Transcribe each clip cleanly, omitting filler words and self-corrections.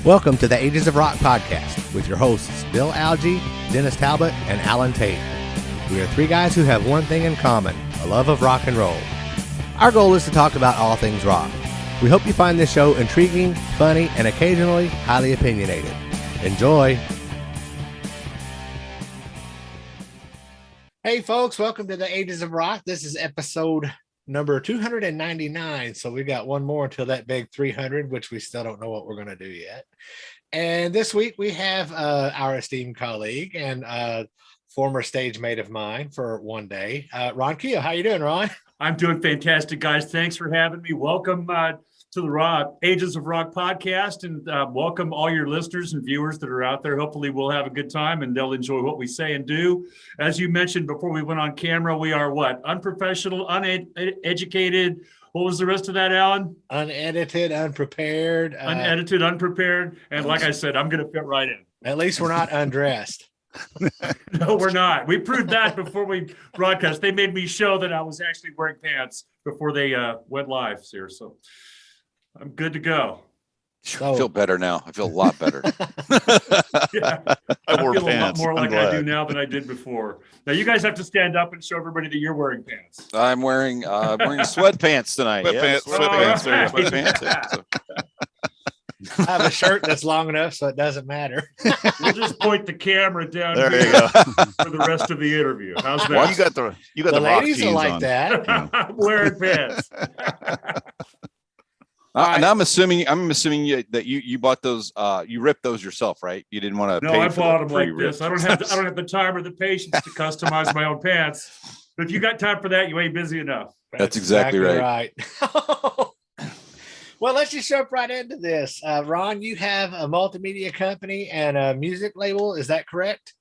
Welcome to the Ages of Rock podcast with your hosts, Bill Algie, Dennis Talbot, and Alan Tate. We are three guys who have one thing in common, a love of rock and roll. Our goal is to talk about all things rock. We hope you find this show intriguing, funny, and occasionally highly opinionated. Enjoy! Hey folks, welcome to the Ages of Rock. This is episode number 299. So we got one more until that big 300, which we still don't know what we're going to do yet. And this week we have our esteemed colleague and former stage mate of mine for one day, Ron Keel. How you doing, Ron? I'm doing fantastic, guys. Thanks for having me. Welcome to the Ages of Rock podcast, and welcome all your listeners and viewers that are out there. Hopefully we'll have a good time and they'll enjoy what we say and do. As you mentioned before we went on camera, we are what? Unprofessional, uneducated. What was the rest of that, Alan? Unedited, unprepared. Unedited, unprepared. And like I said, I'm going to fit right in. At least we're not undressed. No, we're not. We proved that before we broadcast. They made me show that I was actually wearing pants before they went live here. So I'm good to go. I feel better now. I feel a lot better. Yeah, I feel a lot more like I do now than I did before. Now you guys have to stand up and show everybody that you're wearing pants. I'm wearing sweatpants tonight. Sweatpants. I have a shirt that's long enough so it doesn't matter. We'll just point the camera down there here you go. For the rest of the interview. How's that? Well, you got the ladies rock are like on. that. I'm wearing pants. And I'm assuming that you bought those. You ripped those yourself, right? You didn't want to. No, I bought them like this. I don't have the time or the patience to customize my own pants. But if you got time for that, you ain't busy enough. That's exactly right. Well, let's just jump right into this. Ron, you have a multimedia company and a music label. Is that correct?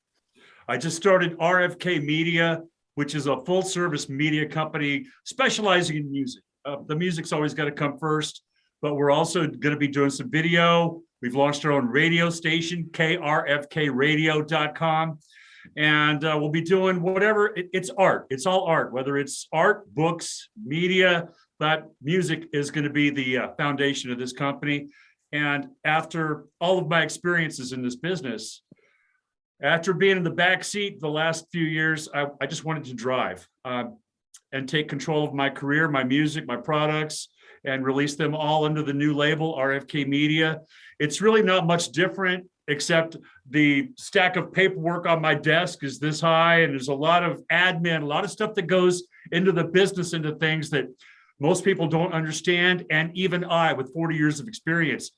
I just started RFK Media, which is a full-service media company specializing in music. The music's always got to come first, but we're also going to be doing some video. We've launched our own radio station, krfkradio.com, and we'll be doing whatever. It's art. It's all art, whether it's art, books, media. But music is going to be the foundation of this company. And after all of my experiences in this business, after being in the back seat the last few years, I just wanted to drive and take control of my career, my music, my products, and release them all under the new label, RFK Media. It's really not much different, except the stack of paperwork on my desk is this high, and there's a lot of admin, a lot of stuff that goes into the business, into things that most people don't understand. And even I, with 40 years of experience,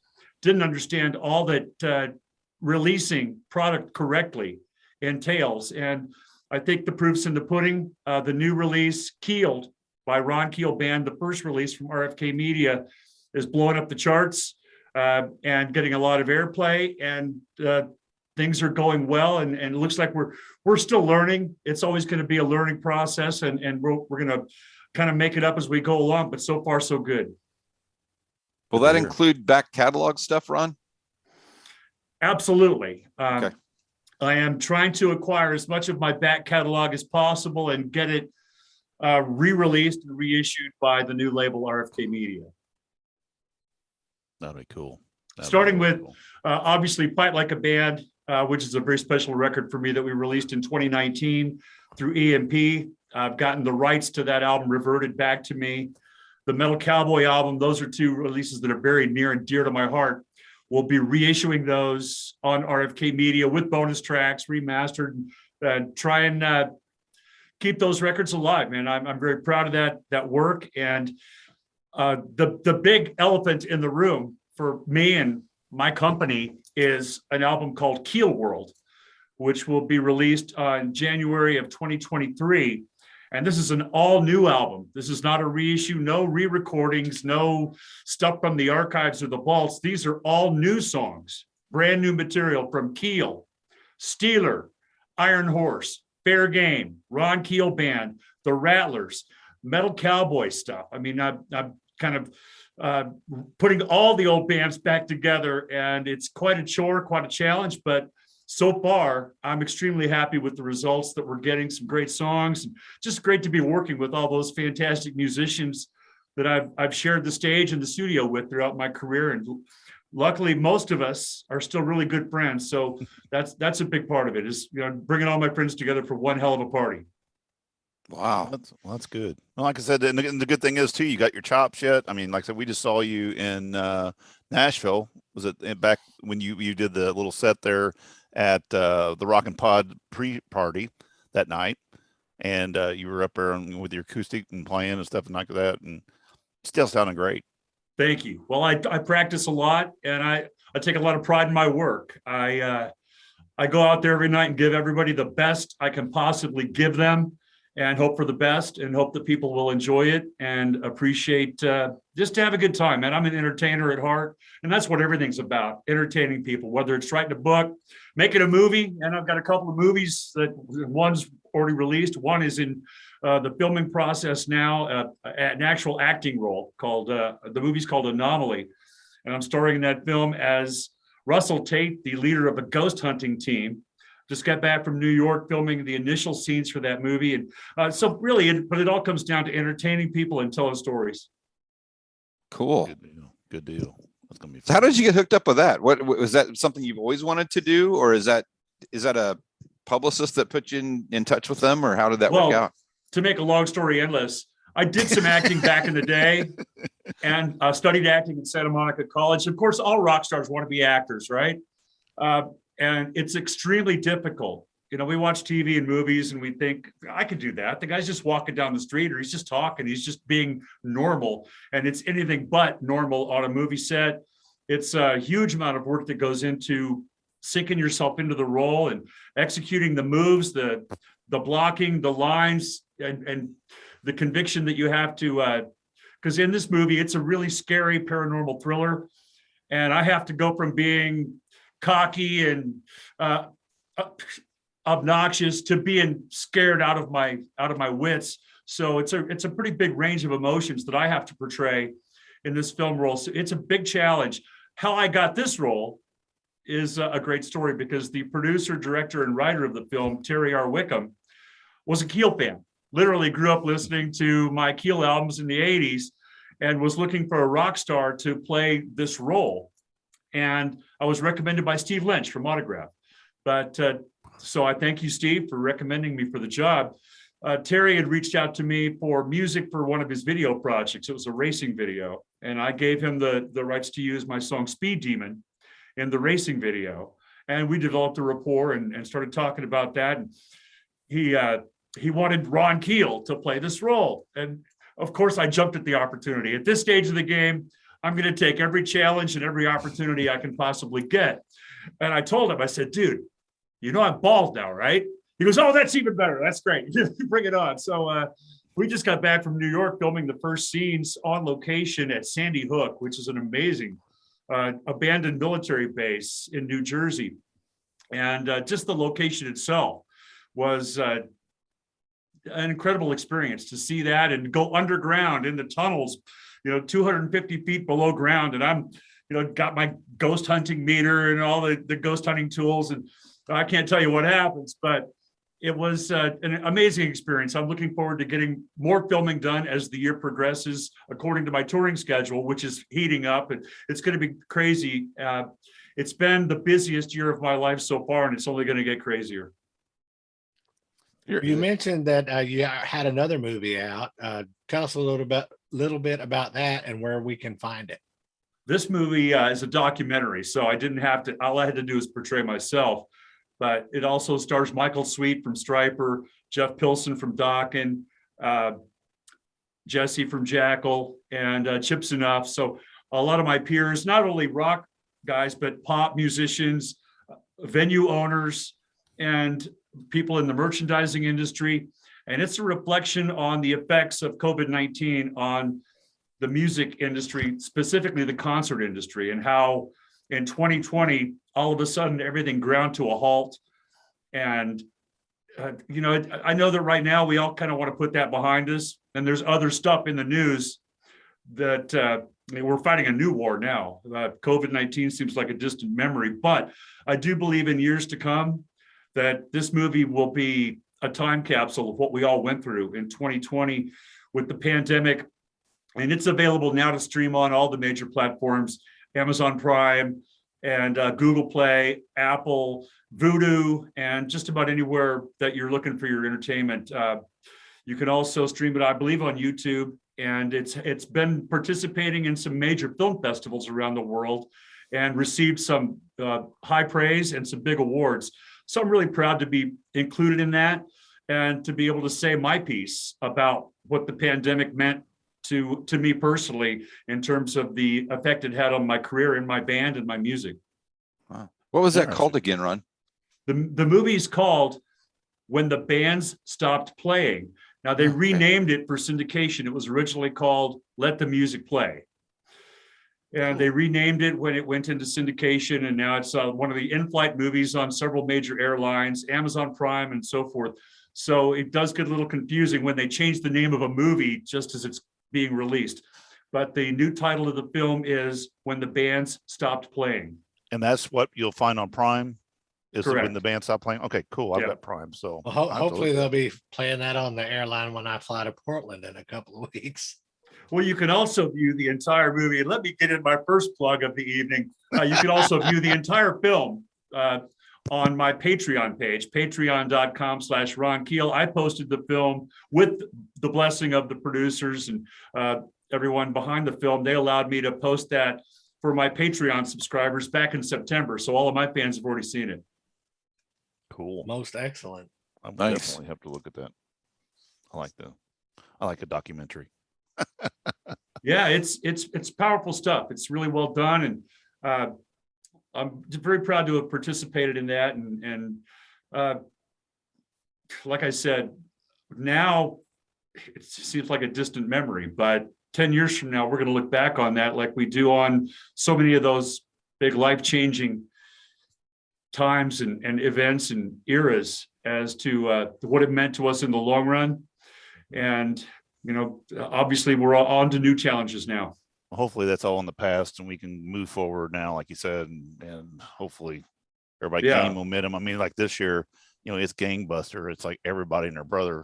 didn't understand all that releasing product correctly entails. And I think the proof's in the pudding. The new release, Keel by Ron Keel Band, the first release from RFK Media, is blowing up the charts and getting a lot of airplay. And things are going well. And it looks like we're still learning. It's always going to be a learning process. And we're going to kind of make it up as we go along, but so far so good. Will that include back catalog stuff, Ron? Absolutely. Okay. I am trying to acquire as much of my back catalog as possible and get it re-released and reissued by the new label RFK Media. That'd be cool. Starting with obviously Fight Like a Band, which is a very special record for me that we released in 2019 through EMP. I've gotten the rights to that album reverted back to me. The Metal Cowboy album, those are two releases that are very near and dear to my heart. We'll be reissuing those on RFK Media with bonus tracks, remastered, and try and keep those records alive, man. I'm very proud of that work. And the big elephant in the room for me and my company is an album called Keel World, which will be released in January of 2023. And this is an all new album. This is not a reissue, no re-recordings, no stuff from the archives or the vaults. These are all new songs, brand new material from Keel, Steeler, Iron Horse, Fair Game, Ron Keel Band, The Rattlers, Metal Cowboy stuff. I mean, I'm kind of putting all the old bands back together, and it's quite a chore, quite a challenge, but so far, I'm extremely happy with the results that we're getting. Some great songs, and just great to be working with all those fantastic musicians that I've shared the stage and the studio with throughout my career. And luckily, most of us are still really good friends. So that's a big part of it, is bringing all my friends together for one hell of a party. Wow. That's good. Well, like I said, and the good thing is too, you got your chops yet. I mean, like I said, we just saw you in Nashville. Was it back when you did the little set there at the Rock and Pod pre-party that night, and you were up there with your acoustic and playing and stuff and like that, and still sounding great. Thank you. Well, I practice a lot, and I take a lot of pride in my work. I go out there every night and give everybody the best I can possibly give them, and hope for the best, and hope that people will enjoy it and appreciate just to have a good time. Man, I'm an entertainer at heart, and that's what everything's about, entertaining people, whether it's writing a book, making a movie. And I've got a couple of movies that one's already released. One is in the filming process now, an actual acting role called, the movie's called Anomaly. And I'm starring in that film as Russell Tate, the leader of a ghost hunting team. Just got back from New York filming the initial scenes for that movie. And so really, but it all comes down to entertaining people and telling stories. Cool. Good deal. That's gonna be fun. So how did you get hooked up with that? What was that, something you've always wanted to do, or is that a publicist that put you in touch with them, or how did that work out? To make a long story endless, I did some acting back in the day, and studied acting at Santa Monica College. Of course, all rock stars want to be actors, right? And it's extremely difficult. We watch TV and movies and we think, I could do that. The guy's just walking down the street, or he's just talking. He's just being normal. And it's anything but normal on a movie set. It's a huge amount of work that goes into sinking yourself into the role and executing the moves, the blocking, the lines, and the conviction that you have to, because in this movie, it's a really scary paranormal thriller. And I have to go from being cocky and obnoxious to being scared out of my wits. So it's a pretty big range of emotions that I have to portray in this film role. So it's a big challenge. How I got this role is a great story, because the producer, director, and writer of the film, Terry R. Wickham, was a Keel fan. Literally grew up listening to my Keel albums in the 80s and was looking for a rock star to play this role. And I was recommended by Steve Lynch from Autograph. But so I thank you, Steve, for recommending me for the job. Terry had reached out to me for music for one of his video projects. It was a racing video. And I gave him the rights to use my song Speed Demon in the racing video. And we developed a rapport and started talking about that. And he wanted Ron Keel to play this role. And of course, I jumped at the opportunity. At this stage of the game, I'm going to take every challenge and every opportunity I can possibly get. And I told him, I said, dude, I'm bald now, right? He goes, oh, that's even better. That's great. Bring it on. So we just got back from New York filming the first scenes on location at Sandy Hook, which is an amazing abandoned military base in New Jersey. And just the location itself was an incredible experience to see that and go underground in the tunnels, 250 feet below ground. And I'm, got my ghost hunting meter and all the ghost hunting tools. And I can't tell you what happens, but it was an amazing experience. I'm looking forward to getting more filming done as the year progresses, according to my touring schedule, which is heating up, and it's going to be crazy. It's been the busiest year of my life so far, and it's only going to get crazier. You mentioned that you had another movie out. Tell us a little bit about that and where we can find it. This movie is a documentary, so I didn't have to. All I had to do is portray myself. But it also stars Michael Sweet from Stryper, Jeff Pilson from Dokken, Jesse from Jackal, and Chip Zanoff. So a lot of my peers, not only rock guys, but pop musicians, venue owners, and people in the merchandising industry. And it's a reflection on the effects of COVID-19 on the music industry, specifically the concert industry, and how in 2020, all of a sudden, everything ground to a halt. And, I know that right now we all kind of want to put that behind us. And there's other stuff in the news that I mean, we're fighting a new war now. COVID-19 seems like a distant memory, but I do believe in years to come that this movie will be a time capsule of what we all went through in 2020 with the pandemic. And it's available now to stream on all the major platforms, Amazon Prime and Google Play, Apple, Vudu, and just about anywhere that you're looking for your entertainment. You can also stream it, I believe, on YouTube. And it's been participating in some major film festivals around the world and received some high praise and some big awards. So I'm really proud to be included in that and to be able to say my piece about what the pandemic meant to me personally in terms of the effect it had on my career and my band and my music. Wow. What was that called again, Ron? The movie's called When the Bands Stopped Playing. Now, they renamed it for syndication. It was originally called Let the Music Play. And they renamed it when it went into syndication. And now it's one of the in-flight movies on several major airlines, Amazon Prime and so forth. So it does get a little confusing when they change the name of a movie just as it's being released. But the new title of the film is When the Bands Stopped Playing. And that's what you'll find on Prime? Is Correct. When the band stopped playing? Okay, cool. I've Yeah. got Prime. So Well, hopefully they'll be playing that on the airline when I fly to Portland in a couple of weeks. Well, you can also view the entire movie. And let me get in my first plug of the evening. You can also view the entire film on my Patreon page, patreon.com/Ron Keel. I posted the film with the blessing of the producers and everyone behind the film. They allowed me to post that for my Patreon subscribers back in September. So all of my fans have already seen it. cool. Most excellent. I will Nice. definitely have to look at that. I like a documentary. Yeah, it's powerful stuff. It's really well done, and I'm very proud to have participated in that. And like I said, now it seems like a distant memory, but 10 years from now, we're going to look back on that like we do on so many of those big life-changing times and events and eras as to what it meant to us in the long run. And, obviously we're all on to new challenges now. Hopefully that's all in the past and we can move forward now, like you said, and hopefully everybody Yeah. gain momentum. I mean, like this year, it's gangbuster. It's like everybody and their brother.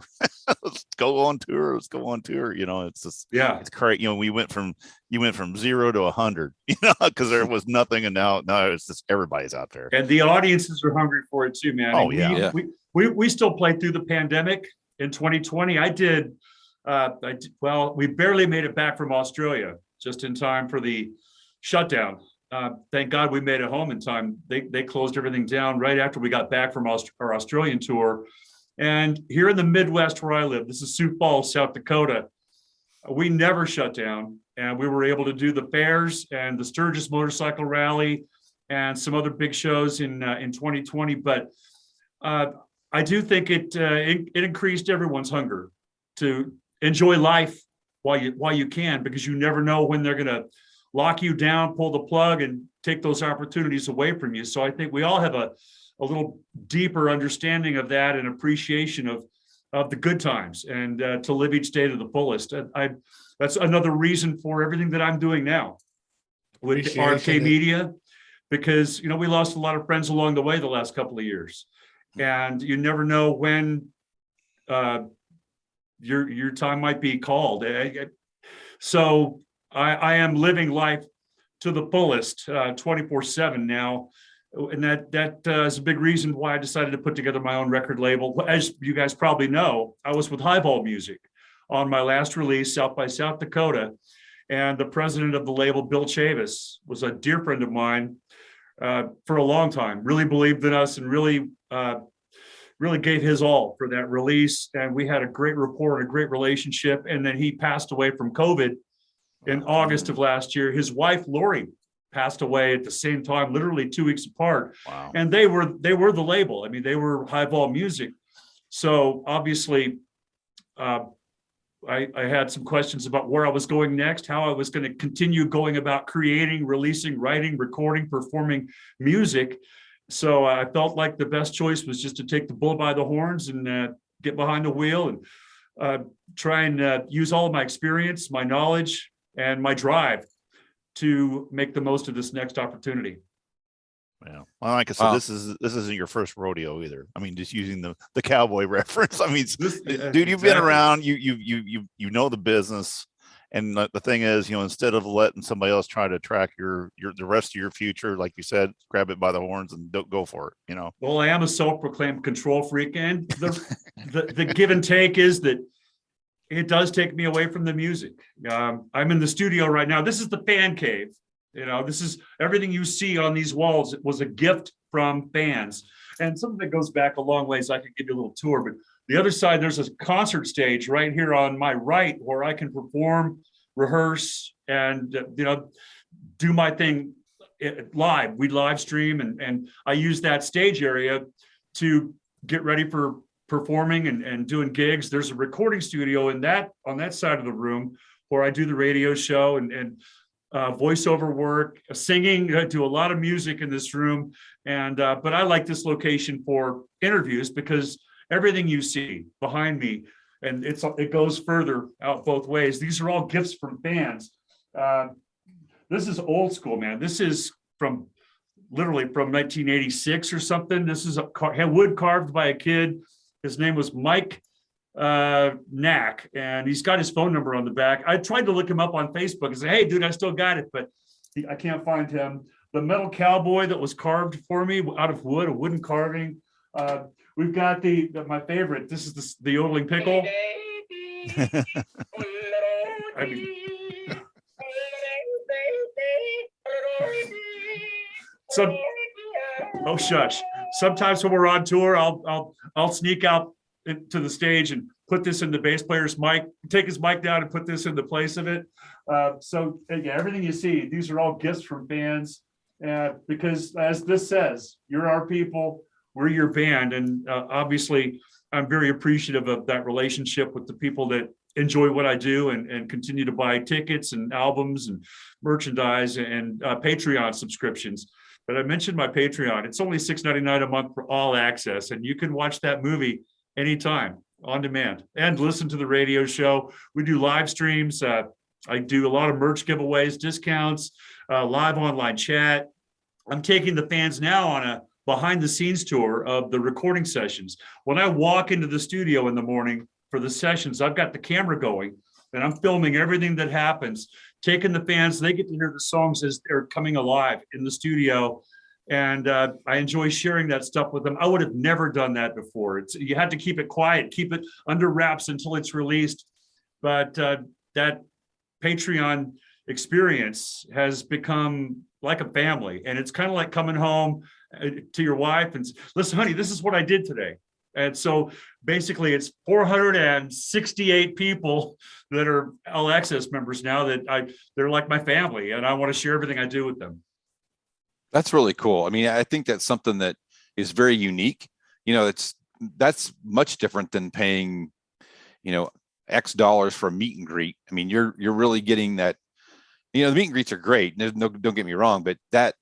Let's go on tour. Let's go on tour. It's just, Yeah. it's crazy. You went from 0 to 100, because there was nothing. And now it's just, everybody's out there. And the audiences are hungry for it too, man. Oh, We- yeah. We still played through the pandemic in 2020. We barely made it back from Australia just in time for the shutdown. Thank God we made it home in time. They closed everything down right after we got back from our Australian tour. And here in the Midwest where I live, this is Sioux Falls, South Dakota, we never shut down. And we were able to do the fairs and the Sturgis Motorcycle Rally and some other big shows in 2020. But I do think it increased everyone's hunger to enjoy life while you can, because you never know when they're going to lock you down, pull the plug, and take those opportunities away from you. So I think we all have a little deeper understanding of that and appreciation of the good times, and to live each day to the fullest. That's another reason for everything that I'm doing now with RK Media, because we lost a lot of friends along the way the last couple of years, and you never know when your time might be called. So I am living life to the fullest 24/7 now. And that is a big reason why I decided to put together my own record label. As you guys probably know, I was with Highball Music on my last release, South by South Dakota. And the president of the label, Bill Chavis, was a dear friend of mine for a long time, really believed in us and really gave his all for that release. And we had a great rapport and a great relationship. And then he passed away from COVID in August of last year. His wife, Lori, passed away at the same time, literally 2 weeks apart. Wow. And they were the label. I mean, they were Highball Music. So obviously, I had some questions about where I was going next, how I was going to continue going about creating, releasing, writing, recording, performing music. So I felt like the best choice was just to take the bull by the horns and get behind the wheel and try and use all of my experience, my knowledge, and my drive to make the most of this next opportunity. Yeah. Well, like I said, Wow. this isn't your first rodeo either. I mean, just using the cowboy reference. I mean, Yeah, dude, you've been exactly. around. You know the business. And the thing is, instead of letting somebody else try to track the rest of your future, like you said, grab it by the horns and don't go for it. Well, I am a self-proclaimed control freak, and the give and take is that it does take me away from the music. I'm in the studio right now. This is the fan cave. This is everything you see on these walls. It was a gift from fans, and something that goes back a long ways. I could give you a little tour, but the other side, there's a concert stage right here on my right where I can perform, rehearse, and do my thing live. We live stream, and I use that stage area to get ready for performing and doing gigs. There's a recording studio on that side of the room where I do the radio show and voiceover work, singing. I do a lot of music in this room, and but I like this location for interviews because everything you see behind me, and it goes further out both ways. These are all gifts from fans. This is old school, man. This is literally from 1986 or something. This is a wood carved by a kid. His name was Mike Knack, and he's got his phone number on the back. I tried to look him up on Facebook and say, hey, dude, I still got it, but I can't find him. The Metal Cowboy that was carved for me out of wood, a wooden carving. We've got my favorite. This is the yodeling pickle. I mean, oh shush. Sometimes when we're on tour, I'll sneak out to the stage and put this in the bass player's mic, take his mic down and put this in the place of it. So yeah, everything you see, these are all gifts from fans. Because as this says, you're our people, we're your band. And obviously I'm very appreciative of that relationship with the people that enjoy what I do and continue to buy tickets and albums and merchandise and Patreon subscriptions. But I mentioned my Patreon. It's only $6.99 a month for all access, and you can watch that movie anytime on demand and listen to the radio show. We do live streams. I do a lot of merch giveaways, discounts, live online chat. I'm taking the fans now on a behind the scenes tour of the recording sessions. When I walk into the studio in the morning for the sessions, I've got the camera going and I'm filming everything that happens, taking the fans. They get to hear the songs as they're coming alive in the studio. And I enjoy sharing that stuff with them. I would have never done that before. You had to keep it quiet, keep it under wraps until it's released. But that Patreon experience has become like a family. And it's kind of like coming home to your wife and listen, honey, this is what I did today. And so basically it's 468 people that are All Access members now they're like my family, and I want to share everything I do with them. That's really cool. I mean, I think that's something that is very unique. That's much different than paying, X dollars for a meet and greet. I mean, you're really getting that, the meet and greets are great. Don't get me wrong, but that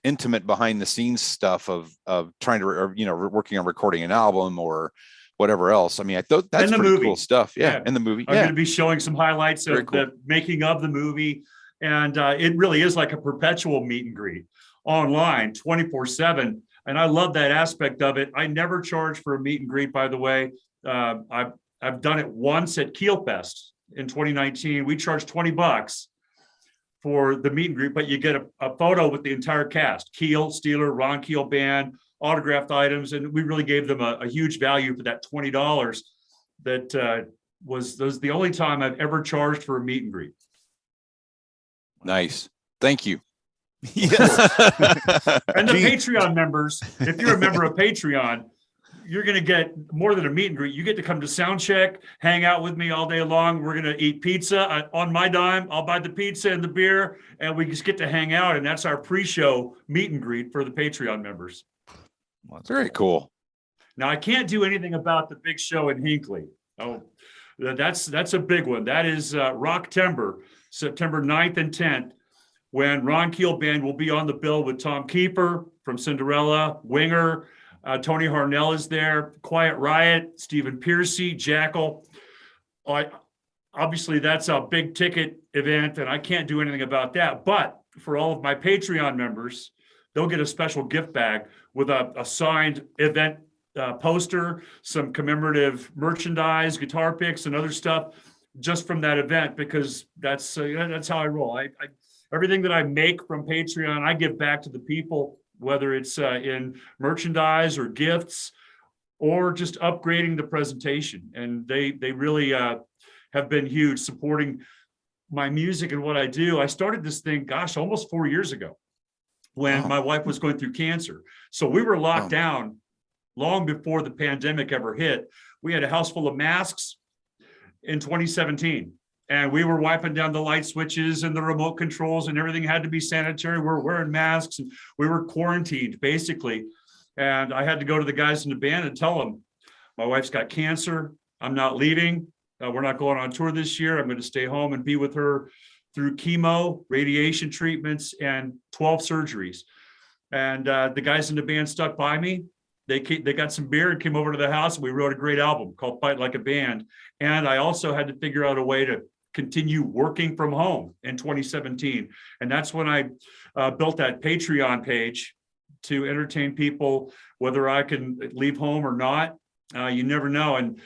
intimate behind the scenes stuff of trying to, working on recording an album or whatever else. I mean, I thought that's pretty cool stuff. Yeah. In the movie. I'm going to be showing some highlights of the making of the movie. And it really is like a perpetual meet and greet online 24/7. And I love that aspect of it. I never charge for a meet and greet, by the way. I've done it once at Keel Fest in 2019. We charged $20 for the meet and greet, but you get a photo with the entire cast, Keel, Steeler, Ron Keel Band, autographed items. And we really gave them a huge value for that $20. That was the only time I've ever charged for a meet and greet. Nice. Thank you. Yes. And the Patreon members, if you're a member of Patreon, you're going to get more than a meet and greet. You get to come to sound check, hang out with me all day long. We're going to eat pizza on my dime. I'll buy the pizza and the beer, and we just get to hang out. And that's our pre-show meet and greet for the Patreon members. Very cool. Now, I can't do anything about the big show in Hinckley. Oh, that's a big one. That is Rocktember, September 9th and 10th, when Ron Keel Band will be on the bill with Tom Keeper from Cinderella, Winger, Tony Harnell is there, Quiet Riot, Stephen Piercy, Jackal. obviously that's a big ticket event and I can't do anything about that. But for all of my Patreon members, they'll get a special gift bag with a signed event poster, some commemorative merchandise, guitar picks, and other stuff just from that event, because that's how I roll. I everything that I make from Patreon, I give back to the people, whether it's in merchandise or gifts or just upgrading the presentation. And they really have been huge, supporting my music and what I do. I started this thing, gosh, almost 4 years ago when my wife was going through cancer. So we were locked down long before the pandemic ever hit. We had a house full of masks in 2017. And we were wiping down the light switches and the remote controls, and everything had to be sanitary. We're wearing masks and we were quarantined basically. And I had to go to the guys in the band and tell them, my wife's got cancer. I'm not leaving. We're not going on tour this year. I'm going to stay home and be with her through chemo, radiation treatments, and 12 surgeries. And the guys in the band stuck by me. They got some beer and came over to the house, and we wrote a great album called Fight Like a Band. And I also had to figure out a way to continue working from home in 2017. And that's when I built that Patreon page to entertain people, whether I can leave home or not. You never know. And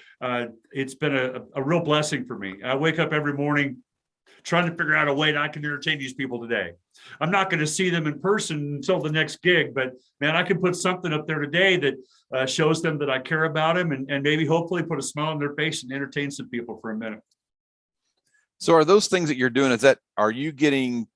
it's been a real blessing for me. I wake up every morning trying to figure out a way that I can entertain these people today. I'm not going to see them in person until the next gig, but man, I can put something up there today that shows them that I care about them, and maybe hopefully put a smile on their face and entertain some people for a minute. So are those things that you're doing, are you getting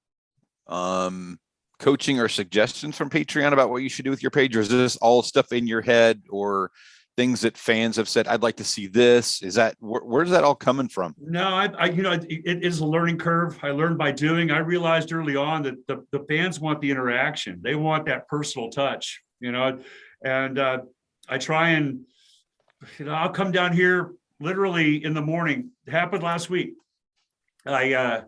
coaching or suggestions from Patreon about what you should do with your page, or is this all stuff in your head or things that fans have said, I'd like to see this? Is that, where's that all coming from? No, it is a learning curve. I learned by doing. I realized early on that the fans want the interaction. They want that personal touch, and I try and, I'll come down here literally in the morning. It happened last week. I'm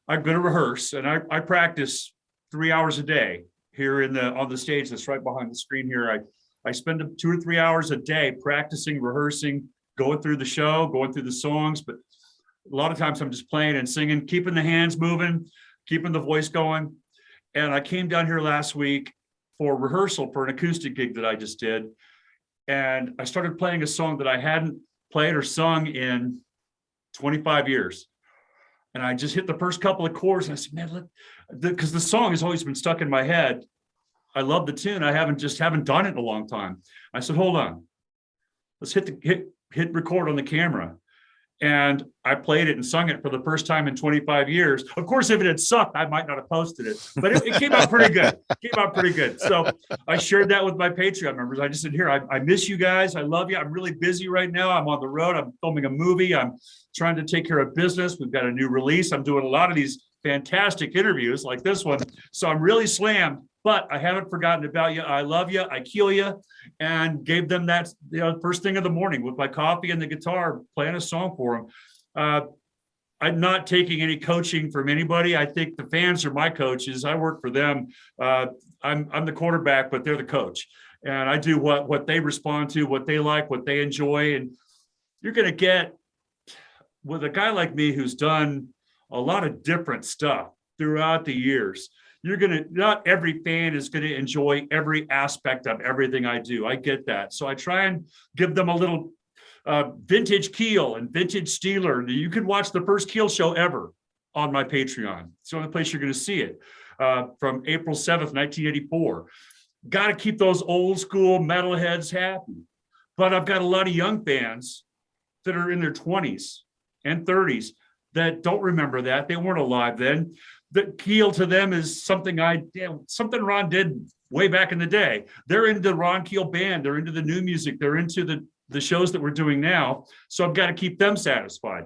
going to rehearse, and I practice 3 hours a day here on the stage that's right behind the screen here. I spend 2 or 3 hours a day practicing, rehearsing, going through the show, going through the songs. But a lot of times I'm just playing and singing, keeping the hands moving, keeping the voice going. And I came down here last week for rehearsal for an acoustic gig that I just did. And I started playing a song that I hadn't played or sung in 25 years. And I just hit the first couple of chords and I said, man, because the song has always been stuck in my head. I love the tune. I haven't done it in a long time. I said, hold on, let's hit record on the camera. And I played it and sung it for the first time in 25 years. Of course, if it had sucked, I might not have posted it, but it came out pretty good. So I shared that with my Patreon members. I just said, here, I miss you guys. I love you. I'm really busy right now. I'm on the road. I'm filming a movie. I'm trying to take care of business. We've got a new release. I'm doing a lot of these fantastic interviews like this one. So I'm really slammed, but I haven't forgotten about you. I love you. I Keel you. And gave them that first thing in the morning with my coffee and the guitar, playing a song for them. I'm not taking any coaching from anybody. I think the fans are my coaches. I work for them. I'm the quarterback, but they're the coach. And I do what they respond to, what they like, what they enjoy. And you're going to get, with a guy like me who's done a lot of different stuff throughout the years, not every fan is going to enjoy every aspect of everything I do. I get that. So I try and give them a little vintage Keel and vintage Steeler. You can watch the first Keel show ever on my Patreon. It's the only place you're going to see it, from April 7th, 1984. Got to keep those old school metalheads happy. But I've got a lot of young fans that are in their 20s and 30s that don't remember that. They weren't alive then. The Keel to them is something something Ron did way back in the day. They're into the Ron Keel band. They're into the new music. They're into the shows that we're doing now. So I've got to keep them satisfied.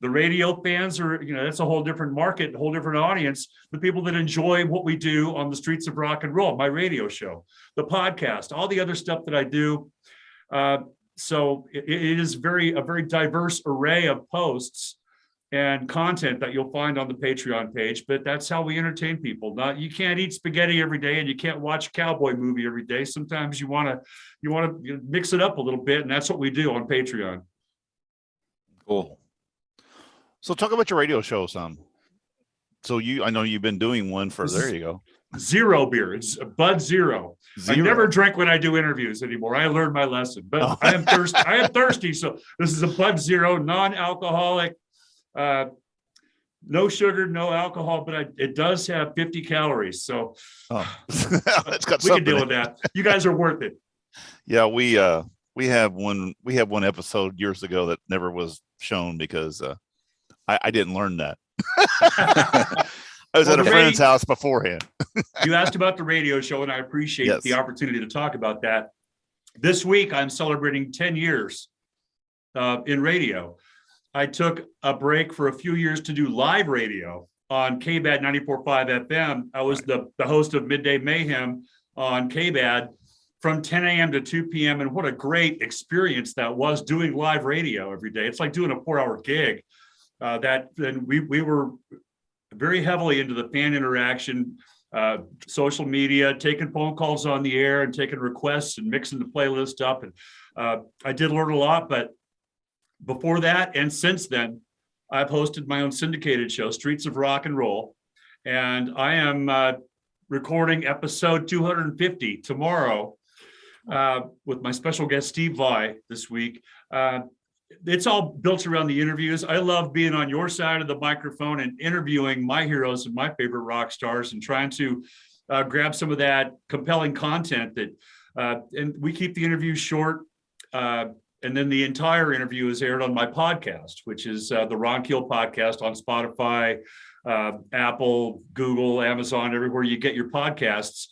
The radio fans are, that's a whole different market, a whole different audience. The people that enjoy what we do on the streets of rock and roll, my radio show, the podcast, all the other stuff that I do. So it is a very diverse array of posts and content that you'll find on the Patreon page, but that's how we entertain people. You can't eat spaghetti every day, and you can't watch a cowboy movie every day. Sometimes you want to mix it up a little bit, and that's what we do on Patreon. Cool. So talk about your radio show some. So I know you've been doing one for, there you go. Zero beer. It's Bud Zero. I never drink when I do interviews anymore. I learned my lesson, but I am thirsty. I am thirsty. So this is a Bud Zero, non-alcoholic, no sugar, no alcohol, but it does have 50 calories. So it's got we can deal with that. You guys are worth it. Yeah, we have one episode years ago that never was shown because I didn't learn that. I was at a friend's house beforehand. You asked about the radio show, and I appreciate the opportunity to talk about that. This week, I'm celebrating 10 years in radio. I took a break for a few years to do live radio on KBAD 94.5 FM. I was the host of Midday Mayhem on KBAD from 10 a.m. to 2 p.m. And what a great experience that was, doing live radio every day. It's like doing a 4-hour gig. We were very heavily into the fan interaction, social media, taking phone calls on the air and taking requests and mixing the playlist up. And I did learn a lot, but before that and since then, I've hosted my own syndicated show, Streets of Rock and Roll. And I am recording episode 250 tomorrow with my special guest, Steve Vai, this week. It's all built around the interviews. I love being on your side of the microphone and interviewing my heroes and my favorite rock stars and trying to grab some of that compelling content and we keep the interviews short. And then the entire interview is aired on my podcast, which is the Ron Keel podcast on Spotify, Apple, Google, Amazon, everywhere you get your podcasts.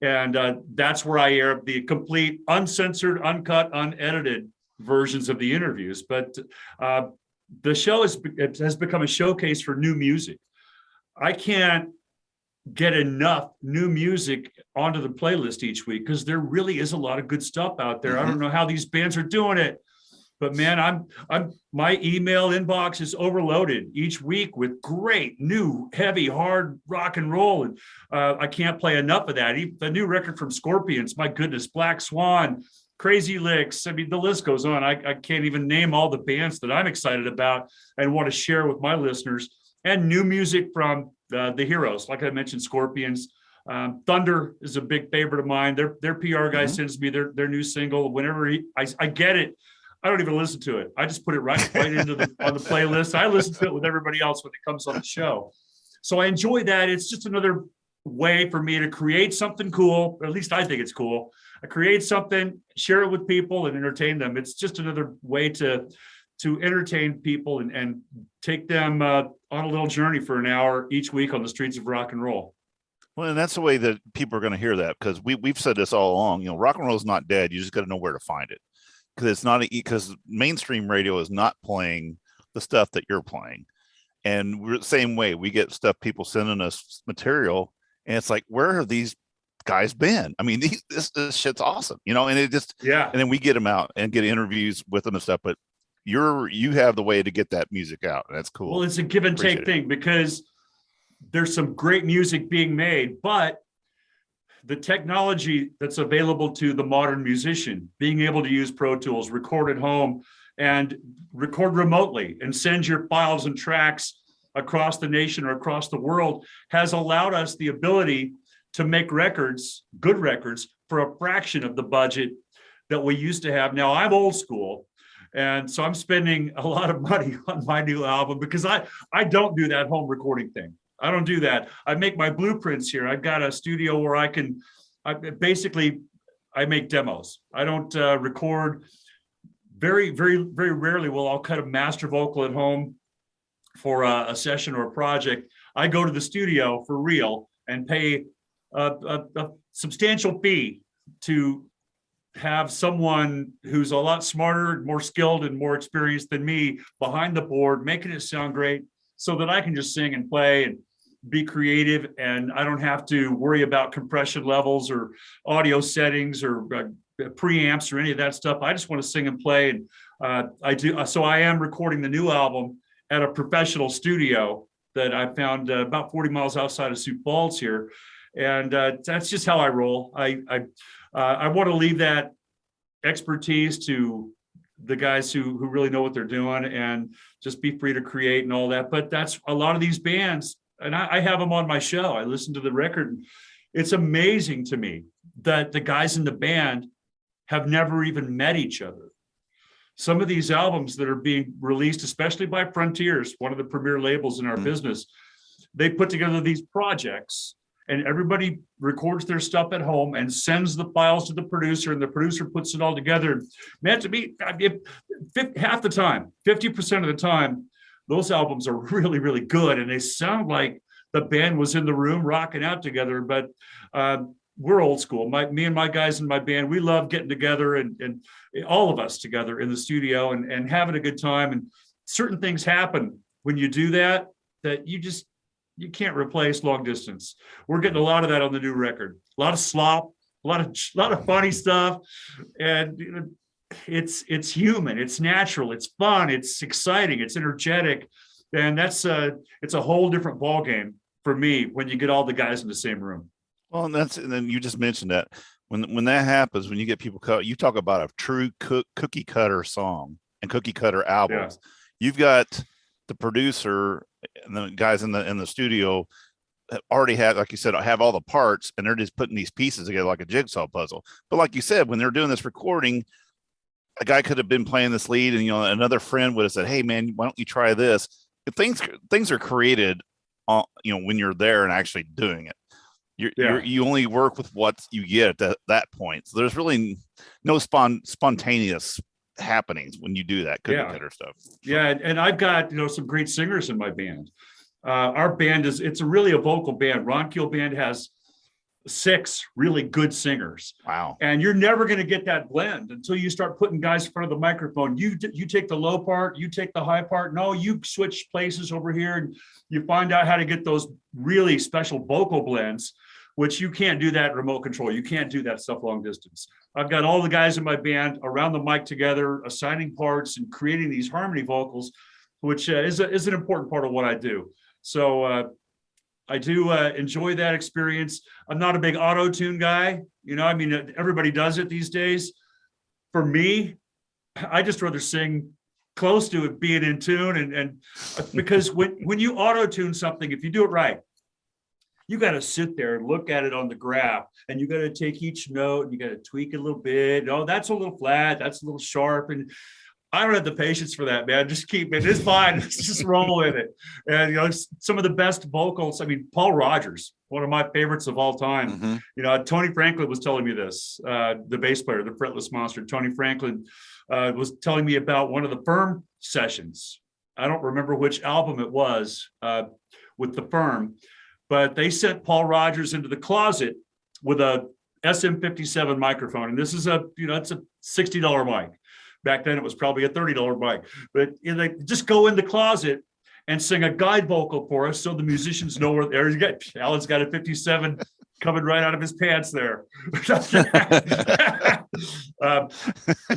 And that's where I air the complete, uncensored, uncut, unedited versions of the interviews. But the show has become a showcase for new music. I can't get enough new music onto the playlist each week because there really is a lot of good stuff out there. I don't know how these bands are doing it, but man, my email inbox is overloaded each week with great new heavy hard rock and roll, and I can't play enough of that. Even the new record from Scorpions, my goodness, Black Swan, Crazy Licks. I mean, the list goes on. I can't even name all the bands that I'm excited about and want to share with my listeners. And new music from the heroes, like I mentioned, Scorpions. Thunder is a big favorite of mine. Their PR guy sends me their new single. Whenever I get it, I don't even listen to it. I just put it right into on the playlist. I listen to it with everybody else when it comes on the show. So I enjoy that. It's just another way for me to create something cool, or at least I think it's cool. I create something, share it with people, and entertain them. It's just another way to entertain people and take them on a little journey for an hour each week on the streets of rock and roll. Well, and that's the way that people are going to hear that, because we've said this all along. Rock and roll is not dead. You just got to know where to find it, because mainstream radio is not playing the stuff that you're playing. And we're the same way. We get stuff, people sending us material, and it's like, where have these guys been? I mean, this shit's awesome, and it just, and then we get them out and get interviews with them and stuff. But you have the way to get that music out, and that's cool. Well, it's a give and take thing, because there's some great music being made, but the technology that's available to the modern musician, being able to use Pro Tools, record at home and record remotely and send your files and tracks across the nation or across the world, has allowed us the ability to make records, good records, for a fraction of the budget that we used to have. Now, I'm old school, and so I'm spending a lot of money on my new album because I don't do that home recording thing. I don't do that. I make my blueprints here. I've got a studio where I make demos. I don't record. Very, very, very rarely will I'll cut a master vocal at home for a session or a project. I go to the studio for real and pay a substantial fee to have someone who's a lot smarter, more skilled, and more experienced than me behind the board, making it sound great so that I can just sing and play and be creative, and I don't have to worry about compression levels or audio settings or preamps or any of that stuff. I just want to sing and play, and I do. So I am recording the new album at a professional studio that I found about 40 miles outside of Sioux Falls here, and that's just how I roll. I want to leave that expertise to the guys who really know what they're doing, and just be free to create and all that. But that's a lot of these bands, and I have them on my show. I listen to the record. It's amazing to me that the guys in the band have never even met each other. Some of these albums that are being released, especially by Frontiers, one of the premier labels in our business, they put together these projects, and everybody records their stuff at home and sends the files to the producer, and the producer puts it all together. Man, to me, half the time, 50% of the time, those albums are really, really good, and they sound like the band was in the room rocking out together. But we're old school. Me and my guys in my band, we love getting together, and all of us together in the studio and having a good time. And certain things happen when you do that you can't replace long distance. We're getting a lot of that on the new record. A lot of slop, a lot of funny stuff, and it's human, it's natural, it's fun, it's exciting, it's energetic, and it's a whole different ball game for me when you get all the guys in the same room. Well, and then you just mentioned that when that happens, when you get people you talk about a true cookie cutter song and cookie cutter albums. Yeah. You've got the producer and the guys in the studio already have, like you said, have all the parts, and they're just putting these pieces together like a jigsaw puzzle. But like you said, when they're doing this recording, a guy could have been playing this lead, and another friend would have said, "Hey man, why don't you try this?" Things are created, when you're there and actually doing it. You only work with what you get at that point. So there's really no spontaneous happenings when you do that cookie cutter stuff. Yeah, and I've got some great singers in my band. Our band it's really a vocal band. Ron Keel band has 6 really good singers. Wow. And you're never going to get that blend until you start putting guys in front of the microphone. You take the low part, you take the high part. No, you switch places over here, and you find out how to get those really special vocal blends, which you can't do that remote control. You can't do that stuff long distance. I've got all the guys in my band around the mic together, assigning parts and creating these harmony vocals, which is an important part of what I do. So I do enjoy that experience. I'm not a big auto-tune guy. Everybody does it these days. For me, I just rather sing close to it, being in tune. And because when you auto-tune something, if you do it right, you got to sit there and look at it on the graph, and you got to take each note and you got to tweak it a little bit. Oh, that's a little flat. That's a little sharp. And I don't have the patience for that, man. Just keep it. It's fine. Just roll with it. And, some of the best vocals. Paul Rogers, one of my favorites of all time. Mm-hmm. Tony Franklin was telling me this, the bass player, the fretless monster. Tony Franklin was telling me about one of the Firm sessions. I don't remember which album it was with the Firm, but they sent Paul Rogers into the closet with a SM57 microphone. And this is it's a $60 mic. Back then it was probably a $30 mic, but they just go in the closet and sing a guide vocal for us, so the musicians know where there. Alan's got a 57 coming right out of his pants there.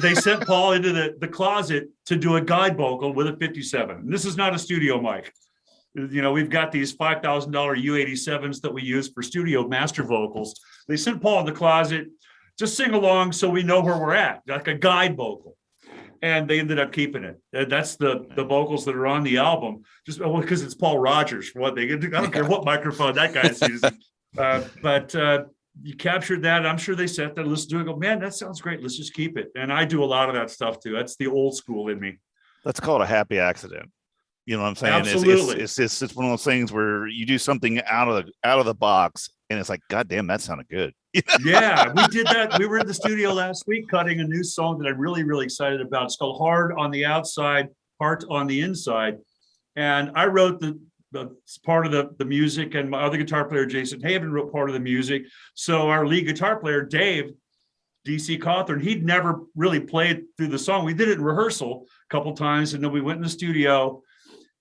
They sent Paul into the closet to do a guide vocal with a 57. And this is not a studio mic. We've got these $5,000 U87s that we use for studio master vocals. They sent Paul in the closet, just sing along so we know where we're at, like a guide vocal. And they ended up keeping it. That's the vocals that are on the album, just because it's Paul Rogers. I don't care what microphone that guy's using. But you captured that. I'm sure they sat there, listened to it, and go, man, that sounds great. Let's just keep it. And I do a lot of that stuff too. That's the old school in me. That's called a happy accident. You know what I'm saying? Absolutely. It's one of those things where you do something out of the box, and it's like, God damn, that sounded good. Yeah, we did that. We were in the studio last week cutting a new song that I'm really, really excited about. It's called Hard on the Outside, Heart on the Inside. And I wrote the part of the music, and my other guitar player, Jason Haven, wrote part of the music. So our lead guitar player, Dave, DC Cawthorn, he'd never really played through the song. We did it in rehearsal a couple times, and then we went in the studio,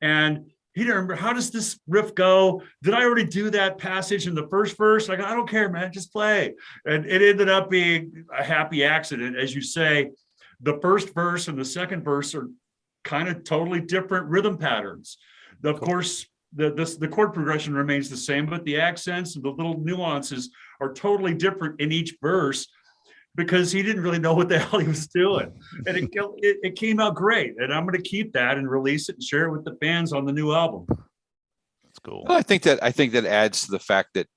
and he didn't remember, how does this riff go? Did I already do that passage in the first verse? I don't care, man, just play. And it ended up being a happy accident. As you say, the first verse and the second verse are kind of totally different rhythm patterns. Of course, the chord progression remains the same, but the accents and the little nuances are totally different in each verse. because he didn't really know what the hell he was doing. And it came out great. And I'm going to keep that and release it and share it with the fans on the new album. That's cool. Well, I think that adds to the fact that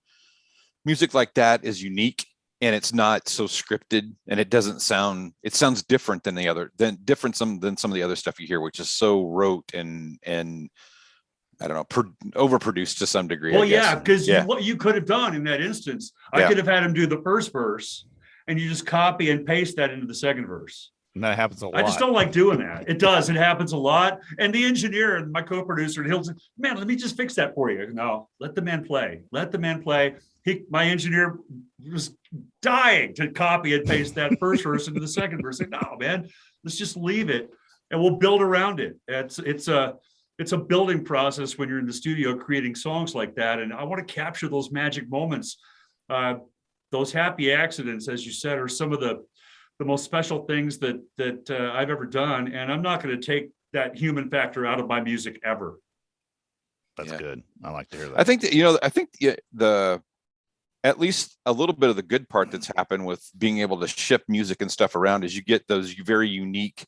music like that is unique and it's not so scripted, and it sounds different than some of the other stuff you hear, which is so rote and I don't know, overproduced to some degree. Well, I guess. yeah, because what you could have done in that instance, I could have had him do the first verse and you just copy and paste that into the second verse. And that happens a lot. I just don't like doing that. It does. It happens a lot. And the engineer and my co-producer, he'll say, man, let me just fix that for you. No, let the man play. Let the man play. My engineer was dying to copy and paste that first verse into the second verse. Like, no, man, let's just leave it and we'll build around it. It's a building process when you're in the studio creating songs like that. And I want to capture those magic moments. Those happy accidents, as you said, are some of the most special things that I've ever done. And I'm not going to take that human factor out of my music ever. That's good. I like to hear that. I think that, at least a little bit of the good part that's happened with being able to ship music and stuff around is you get those very unique,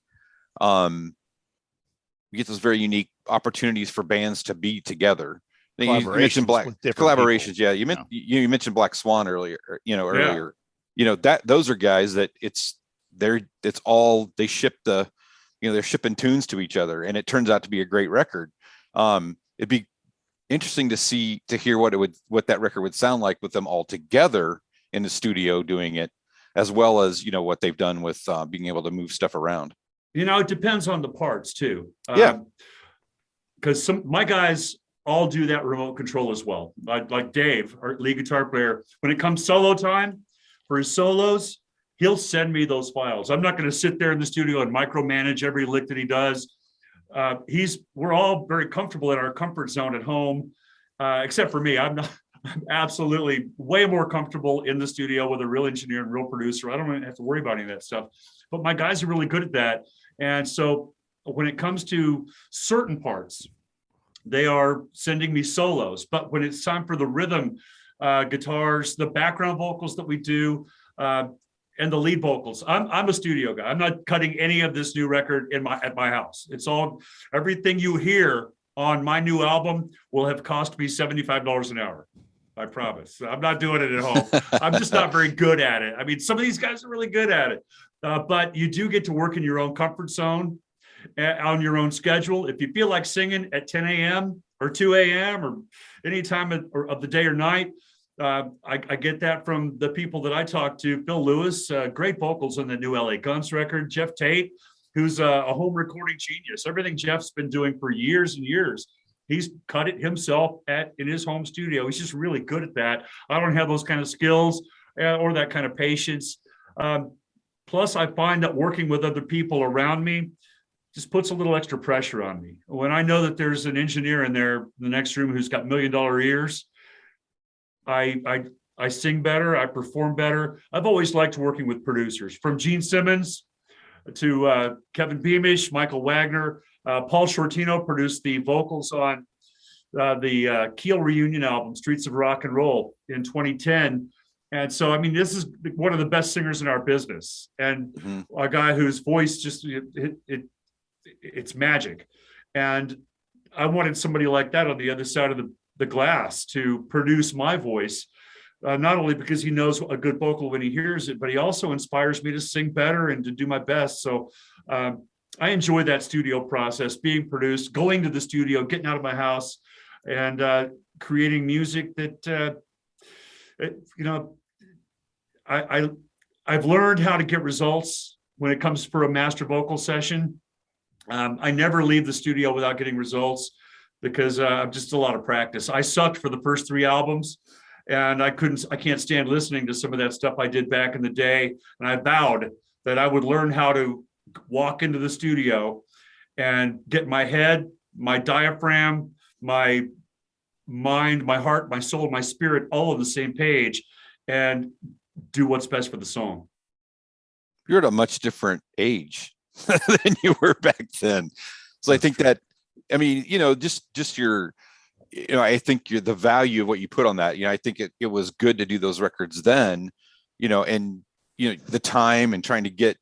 opportunities for bands to be together. You mentioned collaborations. Yeah. You mentioned Black Swan earlier, those are guys that they ship they're shipping tunes to each other, and it turns out to be a great record. It'd be interesting to hear what that record would sound like with them all together in the studio doing it, as well as, what they've done with being able to move stuff around. It depends on the parts too. Yeah. Because my guys all do that remote control as well. Like Dave, our lead guitar player, when it comes solo time for his solos, he'll send me those files. I'm not going to sit there in the studio and micromanage every lick that he does. We're all very comfortable in our comfort zone at home, except for me. I'm absolutely way more comfortable in the studio with a real engineer and real producer. I don't even have to worry about any of that stuff. But my guys are really good at that. And so when it comes to certain parts, they are sending me solos. But when it's time for the rhythm guitars, the background vocals that we do, and the lead vocals, I'm a studio guy. I'm not cutting any of this new record at my house. It's all, everything you hear on my new album will have cost me $75 an hour. I promise. I'm not doing it at home. I'm just not very good at it. I mean, some of these guys are really good at it, but you do get to work in your own comfort zone, on your own schedule. If you feel like singing at 10 a.m. or 2 a.m. or any time of the day or night, I get that from the people that I talk to. Phil Lewis, great vocals on the new LA Guns record. Jeff Tate, who's a home recording genius. Everything Jeff's been doing for years and years, he's cut it himself in his home studio. He's just really good at that. I don't have those kind of skills or that kind of patience. Plus, I find that working with other people around me just puts a little extra pressure on me. When I know that there's an engineer in there in the next room who's got $1 million ears, I sing better, I perform better. I've always liked working with producers, from Gene Simmons to Kevin Beamish, Michael Wagner. Paul Shortino produced the vocals on the Keel reunion album, Streets of Rock and Roll, in 2010. And so, I mean, this is one of the best singers in our business, and a guy whose voice just, it's magic. And I wanted somebody like that on the other side of the glass to produce my voice, not only because he knows a good vocal when he hears it, but he also inspires me to sing better and to do my best. So I enjoy that studio process, being produced, going to the studio, getting out of my house, and creating music that, I've learned how to get results when it comes for a master vocal session. I never leave the studio without getting results, because I'm just a lot of practice. I sucked for the first 3 albums, and I can't stand listening to some of that stuff I did back in the day. And I vowed that I would learn how to walk into the studio and get my head, my diaphragm, my mind, my heart, my soul, my spirit, all on the same page, and do what's best for the song. You're at a much different age than you were back then. So I think that, I mean, just your, I think the value of what you put on that, I think it was good to do those records then, and the time and trying to get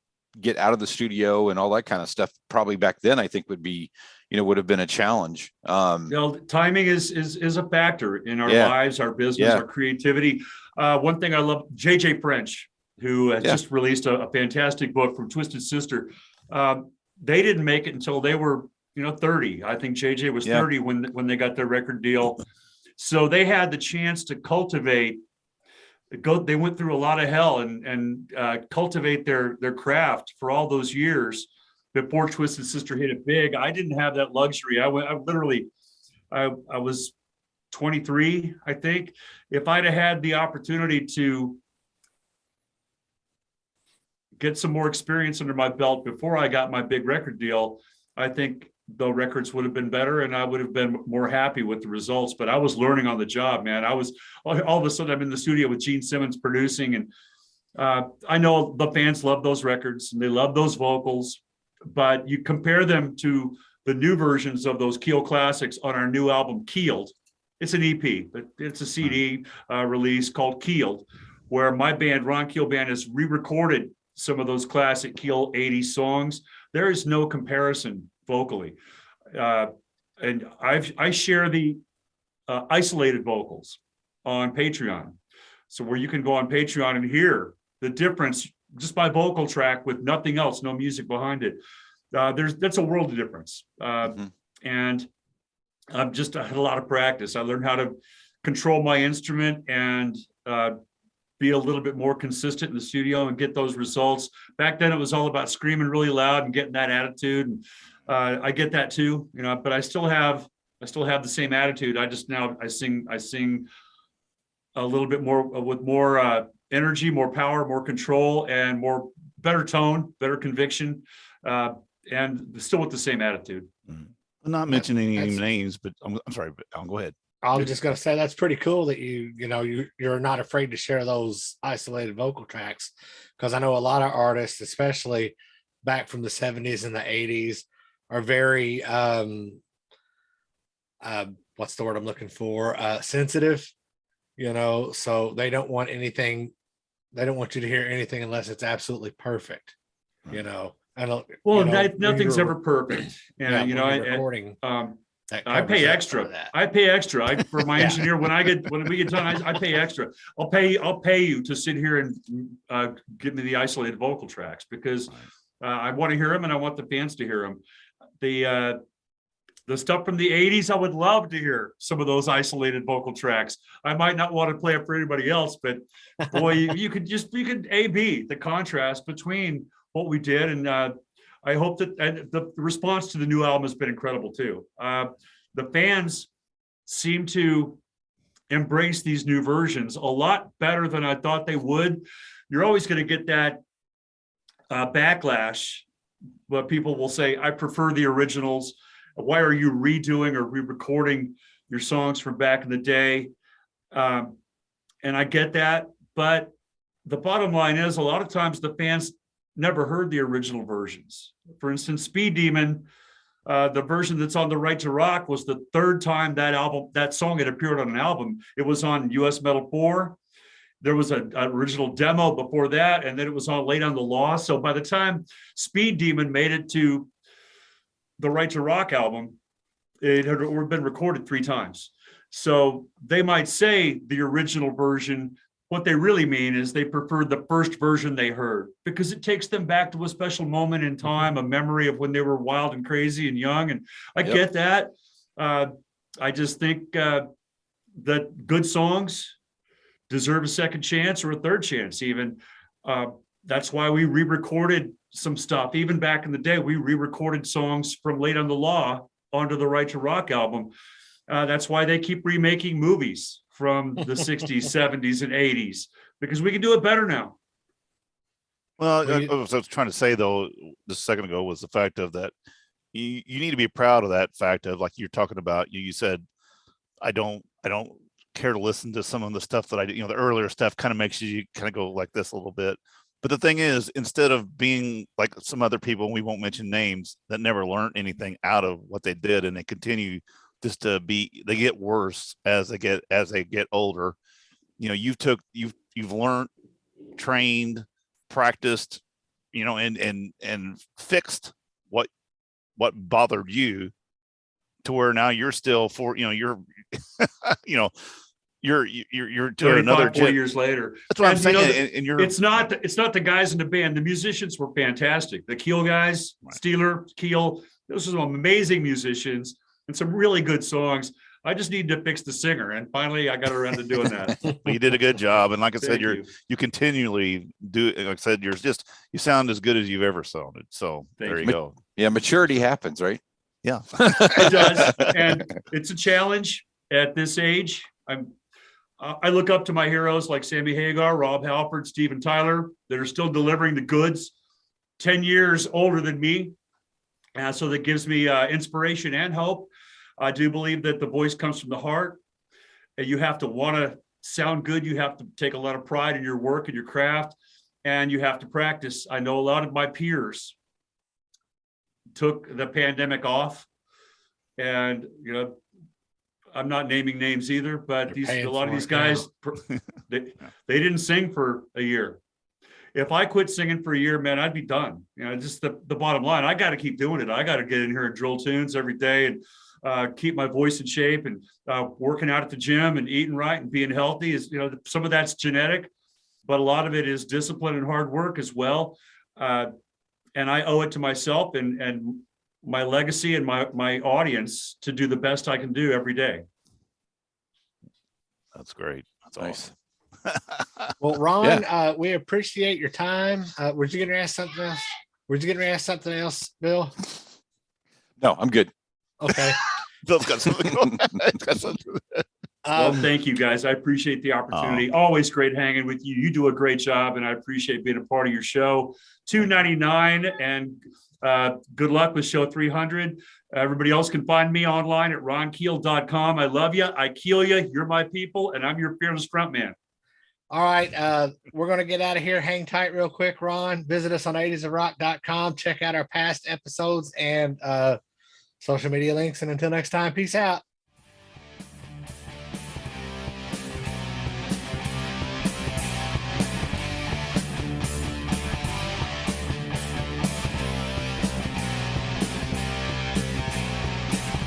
out of the studio and all that kind of stuff, probably back then, I think would be, would have been a challenge. Timing is a factor in our lives, our business, our creativity. One thing I love, JJ French, who has just released a fantastic book from Twisted Sister. They didn't make it until they were, 30. I think JJ was 30 when they got their record deal. So they had the chance to cultivate. They went through a lot of hell and cultivate their craft for all those years before Twisted Sister hit it big. I didn't have that luxury. I was 23, I think. If I'd have had the opportunity to get some more experience under my belt before I got my big record deal, I think the records would have been better and I would have been more happy with the results. But I was learning on the job, man. I was all of a sudden I'm in the studio with Gene Simmons producing, and I know the fans love those records and they love those vocals, but you compare them to the new versions of those Keel classics on our new album, Keeled. It's an EP, but it's a CD release called Keeled, where my band, Ron Keel Band, has re-recorded some of those classic Keel 80s songs. There is no comparison vocally. And I share the isolated vocals on Patreon. So where you can go on Patreon and hear the difference just by vocal track with nothing else, no music behind it. That's a world of difference. And I had a lot of practice. I learned how to control my instrument and be a little bit more consistent in the studio and get those results. Back then it was all about screaming really loud and getting that attitude. And I get that too, but I still have the same attitude. I sing a little bit more with more energy, more power, more control, and better tone, better conviction, and still with the same attitude. I'm not mentioning any names, but I'm sorry, but Alan, go ahead. I was just going to say that's pretty cool that you're not afraid to share those isolated vocal tracks, because I know a lot of artists, especially back from the 70s and the 80s, are very what's the word I'm looking for? Sensitive, so they don't want anything. They don't want you to hear anything unless it's absolutely perfect, Nothing's ever perfect. And, recording. I pay extra. I pay extra for my engineer. When we get done, I pay extra. I'll pay you to sit here and give me the isolated vocal tracks, because I want to hear them and I want the fans to hear them. The stuff from the 80s, I would love to hear some of those isolated vocal tracks. I might not want to play it for anybody else, but boy, you could A/B the contrast between what we did. And I hope that the response to the new album has been incredible too. The fans seem to embrace these new versions a lot better than I thought they would. You're always going to get that backlash, but people will say, I prefer the originals. Why are you redoing or re-recording your songs from back in the day? And I get that, but the bottom line is a lot of times the fans never heard the original versions. For instance, Speed Demon, the version that's on The Right to Rock, was the third time that song had appeared on an album. It was on US Metal 4. There was an original demo before that, and then it was on Late on the Law. So by the time Speed Demon made it to the Right to Rock album, it had been recorded 3 times. So they might say the original version. What they really mean is they preferred the first version they heard, because it takes them back to a special moment in time, a memory of when they were wild and crazy and young. And I get that. I just think that good songs deserve a second chance, or a third chance even. That's why we re-recorded some stuff. Even back in the day, we re-recorded songs from Late on the Law onto the Right to Rock album. That's why they keep remaking movies from the 60s, 70s, and 80s, because we can do it better now. Well, I was trying to say, though, just a second ago, was the fact of that you need to be proud of that fact of, like you're talking about, you said, I don't care to listen to some of the stuff that I do, the earlier stuff kind of makes you kind of go like this a little bit. But the thing is, instead of being like some other people, and we won't mention names, that never learned anything out of what they did, and they continue just to they get worse as they get older. You've learned, trained, practiced, and fixed what bothered you, to where now you're still you're you're to another 4 years later. That's what I'm And, saying. And you're it's not the guys in the band. The musicians were fantastic. The Keel guys, Right. Steeler, Keel, those are some amazing musicians and some really good songs. I just need to fix the singer, and finally I got around to doing that. you did a good job. And like I said, Thank you. you continually do. Like I said, you sound as good as you've ever sounded. So Thank there you you. go. Yeah, maturity happens, right? Yeah. It does, and it's a challenge at this age. I look up to my heroes like Sammy Hagar, Rob Halford, Steven Tyler, that are still delivering the goods, 10 years older than me. So that gives me inspiration and hope. I do believe that the voice comes from the heart. And you have to want to sound good. You have to take a lot of pride in your work and your craft, and you have to practice. I know a lot of my peers took the pandemic off, and I'm not naming names either, but a lot of these guys, they didn't sing for a year. If I quit singing for a year, man, I'd be done. Just the bottom line. I got to keep doing it. I got to get in here and drill tunes every day and keep my voice in shape, and working out at the gym and eating right and being healthy is, some of that's genetic, but a lot of it is discipline and hard work as well. And I owe it to myself and my legacy and my audience to do the best I can do every day. That's great. That's Nice. awesome. Well, Ron, we appreciate your time. Were you going to ask something else? Bill? No, I'm good. Okay. Bill's got something going on. Well, thank you guys. I appreciate the opportunity. Always great hanging with you. You do a great job, and I appreciate being a part of your show. $2.99, and good luck with show 300. Everybody else can find me online at ronkeel.com. I love you. I keel you. You're my people, and I'm your fearless front man. All right. We're going to get out of here. Hang tight real quick, Ron. Visit us on 80sofrock.com. Check out our past episodes and social media links. And until next time, peace out.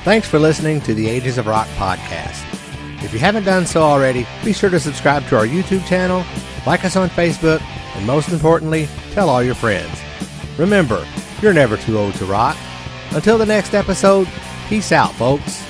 Thanks for listening to the Ages of Rock podcast. If you haven't done so already, be sure to subscribe to our YouTube channel, like us on Facebook, and most importantly, tell all your friends. Remember, you're never too old to rock. Until the next episode, peace out, folks.